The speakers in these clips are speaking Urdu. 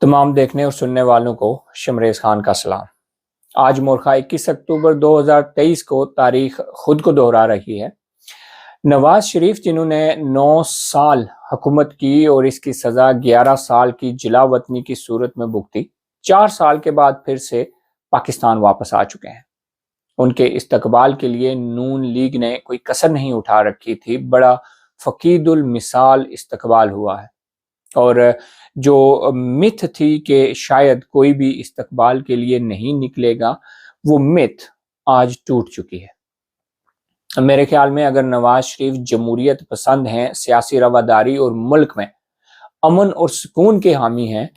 تمام دیکھنے اور سننے والوں کو شمریز خان کا سلام۔ آج مورخہ 21 اکتوبر 2023 کو تاریخ خود کو دہرا رہی ہے۔ نواز شریف جنہوں نے 9 سال حکومت کی اور اس کی سزا 11 سال کی جلا وطنی کی صورت میں بھگتی، 4 سال کے بعد پھر سے پاکستان واپس آ چکے ہیں۔ ان کے استقبال کے لیے نون لیگ نے کوئی کسر نہیں اٹھا رکھی تھی۔ بڑا فقید المثال استقبال ہوا ہے، اور جو متھ تھی کہ شاید کوئی بھی استقبال کے لیے نہیں نکلے گا، وہ متھ آج ٹوٹ چکی ہے۔ میرے خیال میں اگر نواز شریف جمہوریت پسند ہیں، سیاسی رواداری اور ملک میں امن اور سکون کے حامی ہیں،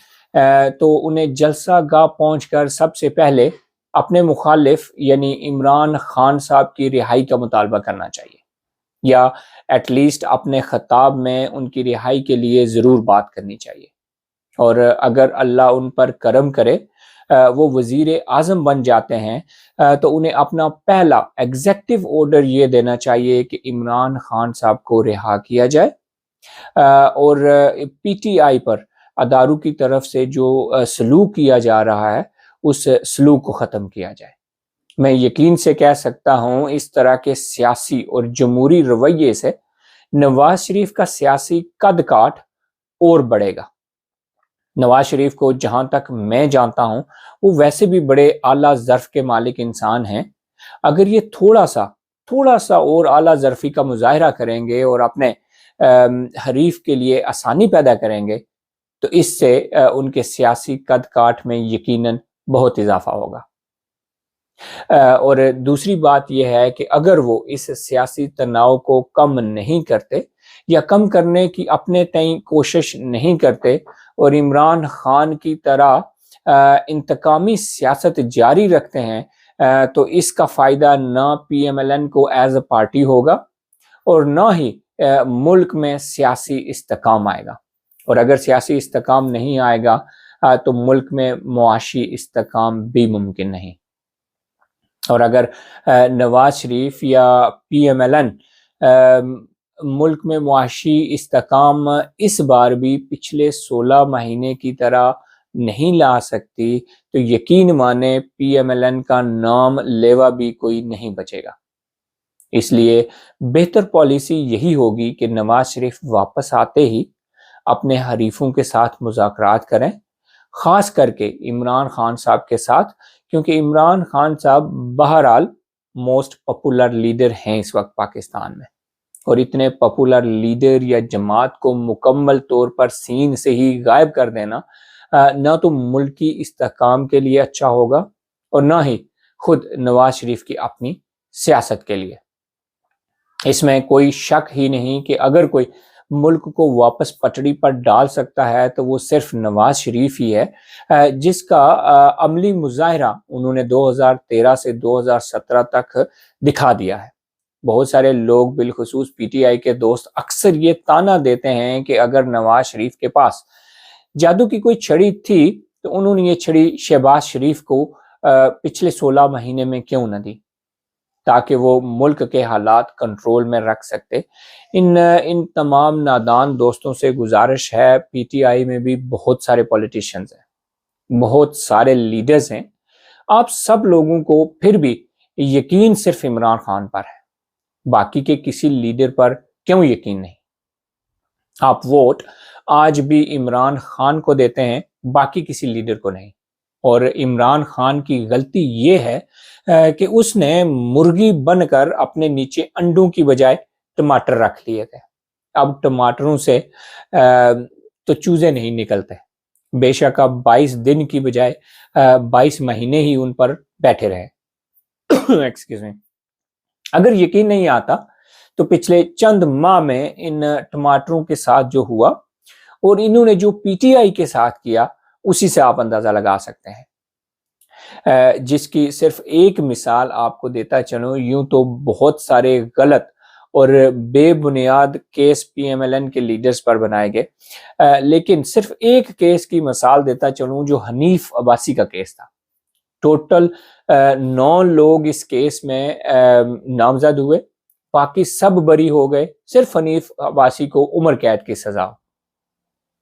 تو انہیں جلسہ گاہ پہنچ کر سب سے پہلے اپنے مخالف یعنی عمران خان صاحب کی رہائی کا مطالبہ کرنا چاہیے، یا ایٹ لیسٹ اپنے خطاب میں ان کی رہائی کے لیے ضرور بات کرنی چاہیے۔ اور اگر اللہ ان پر کرم کرے وہ وزیر اعظم بن جاتے ہیں، تو انہیں اپنا پہلا ایگزیکٹو آرڈر یہ دینا چاہیے کہ عمران خان صاحب کو رہا کیا جائے، اور پی ٹی آئی پر اداروں کی طرف سے جو سلوک کیا جا رہا ہے اس سلوک کو ختم کیا جائے۔ میں یقین سے کہہ سکتا ہوں اس طرح کے سیاسی اور جمہوری رویے سے نواز شریف کا سیاسی قد کاٹ اور بڑھے گا۔ نواز شریف کو جہاں تک میں جانتا ہوں وہ ویسے بھی بڑے اعلیٰ ظرف کے مالک انسان ہیں۔ اگر یہ تھوڑا سا اور اعلیٰ ظرفی کا مظاہرہ کریں گے اور اپنے حریف کے لیے آسانی پیدا کریں گے، تو اس سے ان کے سیاسی قد کاٹ میں یقیناً بہت اضافہ ہوگا۔ اور دوسری بات یہ ہے کہ اگر وہ اس سیاسی تناؤ کو کم نہیں کرتے یا کم کرنے کی اپنے تئیں کوشش نہیں کرتے اور عمران خان کی طرح انتقامی سیاست جاری رکھتے ہیں، تو اس کا فائدہ نہ پی ایم ایل این کو ایز اے پارٹی ہوگا اور نہ ہی ملک میں سیاسی استحکام آئے گا۔ اور اگر سیاسی استحکام نہیں آئے گا تو ملک میں معاشی استحکام بھی ممکن نہیں۔ اور اگر نواز شریف یا پی ایم ایل این ملک میں معاشی استحکام اس بار بھی پچھلے 16 مہینے کی طرح نہیں لا سکتی، تو یقین مانے پی ایم ایل این کا نام لیوا بھی کوئی نہیں بچے گا۔ اس لیے بہتر پالیسی یہی ہوگی کہ نواز شریف واپس آتے ہی اپنے حریفوں کے ساتھ مذاکرات کریں، خاص کر کے عمران خان صاحب کے ساتھ، کیونکہ عمران خان صاحب بہرحال موسٹ پاپولر لیڈر ہیں اس وقت پاکستان میں، اور اتنے پاپولر لیڈر یا جماعت کو مکمل طور پر سین سے ہی غائب کر دینا نہ تو ملکی استحکام کے لیے اچھا ہوگا اور نہ ہی خود نواز شریف کی اپنی سیاست کے لیے۔ اس میں کوئی شک ہی نہیں کہ اگر کوئی ملک کو واپس پٹڑی پر ڈال سکتا ہے تو وہ صرف نواز شریف ہی ہے، جس کا عملی مظاہرہ انہوں نے 2013 سے 2017 تک دکھا دیا ہے۔ بہت سارے لوگ بالخصوص پی ٹی آئی کے دوست اکثر یہ تانا دیتے ہیں کہ اگر نواز شریف کے پاس جادو کی کوئی چھڑی تھی تو انہوں نے یہ چھڑی شہباز شریف کو پچھلے 16 مہینے میں کیوں نہ دی، تاکہ وہ ملک کے حالات کنٹرول میں رکھ سکتے۔ ان تمام نادان دوستوں سے گزارش ہے، پی ٹی آئی میں بھی بہت سارے پولیٹیشنز ہیں، بہت سارے لیڈرز ہیں، آپ سب لوگوں کو پھر بھی یقین صرف عمران خان پر ہے، باقی کے کسی لیڈر پر کیوں یقین نہیں؟ آپ ووٹ آج بھی عمران خان کو دیتے ہیں، باقی کسی لیڈر کو نہیں۔ اور عمران خان کی غلطی یہ ہے کہ اس نے مرغی بن کر اپنے نیچے انڈوں کی بجائے ٹماٹر رکھ لیے تھے۔ اب ٹماٹروں سے تو چوزے نہیں نکلتے، بے شک اب 22 دن کی بجائے 22 مہینے ہی ان پر بیٹھے رہے۔ Excuse me. اگر یقین نہیں آتا تو پچھلے چند ماہ میں ان ٹماٹروں کے ساتھ جو ہوا اور انہوں نے جو پی ٹی آئی کے ساتھ کیا، اسی سے آپ اندازہ لگا سکتے ہیں۔ جس کی صرف ایک مثال آپ کو دیتا چلوں، یوں تو بہت سارے غلط اور بے بنیاد کیس پی ایم ایل این کے لیڈرز پر بنائے گئے، لیکن صرف ایک کیس کی مثال دیتا چلوں جو حنیف عباسی کا کیس تھا۔ ٹوٹل 9 لوگ اس کیس میں نامزد ہوئے، باقی سب بری ہو گئے، صرف حنیف عباسی کو عمر قید کی سزا۔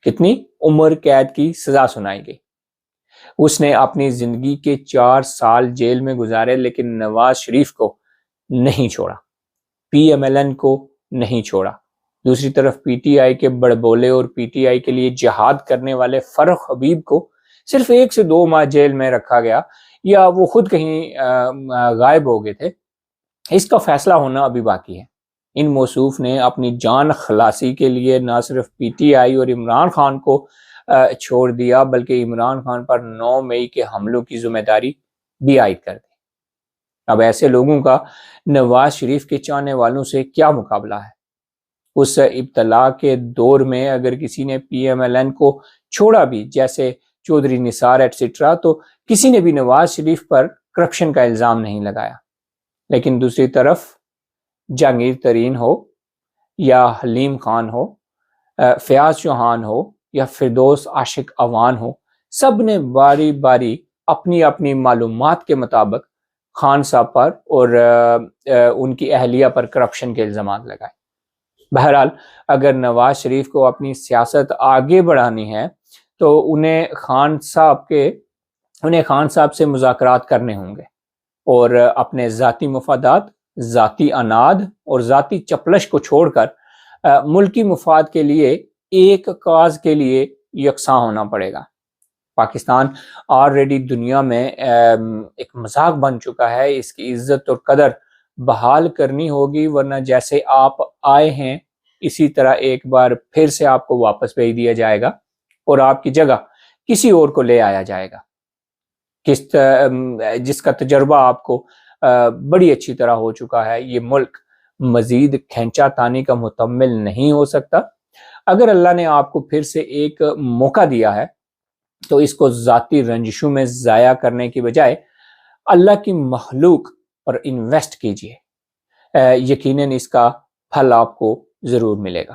کتنی؟ عمر قید کی سزا سنائی گئی۔ اس نے اپنی زندگی کے 4 سال جیل میں گزارے، لیکن نواز شریف کو نہیں چھوڑا، پی ایم ایل این کو نہیں چھوڑا۔ دوسری طرف پی ٹی آئی کے بڑبولے اور پی ٹی آئی کے لیے جہاد کرنے والے فرخ حبیب کو صرف 1 سے 2 ماہ جیل میں رکھا گیا، یا وہ خود کہیں غائب ہو گئے تھے، اس کا فیصلہ ہونا ابھی باقی ہے۔ ان موصوف نے اپنی جان خلاصی کے لیے نہ صرف پی ٹی آئی اور عمران خان کو چھوڑ دیا، بلکہ عمران خان پر 9 مئی کے حملوں کی ذمہ داری بھی عائد کر دی۔ اب ایسے لوگوں کا نواز شریف کے چاہنے والوں سے کیا مقابلہ ہے؟ اس ابتلا کے دور میں اگر کسی نے پی ایم ایل این کو چھوڑا بھی، جیسے چودھری نثار ایٹسٹرا، تو کسی نے بھی نواز شریف پر کرپشن کا الزام نہیں لگایا۔ لیکن دوسری طرف جہانگیر ترین ہو یا حلیم خان ہو، فیاض چوہان ہو یا فردوس عاشق اوان ہو، سب نے باری باری اپنی اپنی معلومات کے مطابق خان صاحب پر اور ان کی اہلیہ پر کرپشن کے الزامات لگائے۔ بہرحال اگر نواز شریف کو اپنی سیاست آگے بڑھانی ہے تو انہیں خان صاحب سے مذاکرات کرنے ہوں گے، اور اپنے ذاتی مفادات، ذاتی اناد اور ذاتی چپلش کو چھوڑ کر ملکی مفاد کے لیے ایک کاز کے لیے یکساں ہونا پڑے گا۔ پاکستان آلریڈی دنیا میں ایک مذاق بن چکا ہے، اس کی عزت اور قدر بحال کرنی ہوگی، ورنہ جیسے آپ آئے ہیں اسی طرح ایک بار پھر سے آپ کو واپس بھیج دیا جائے گا اور آپ کی جگہ کسی اور کو لے آیا جائے گا، جس کا تجربہ آپ کو بڑی اچھی طرح ہو چکا ہے۔ یہ ملک مزید کھینچا تانی کا متحمل نہیں ہو سکتا۔ اگر اللہ نے آپ کو پھر سے ایک موقع دیا ہے تو اس کو ذاتی رنجشوں میں ضائع کرنے کی بجائے اللہ کی مخلوق پر انویسٹ کیجئے، یقیناً اس کا پھل آپ کو ضرور ملے گا۔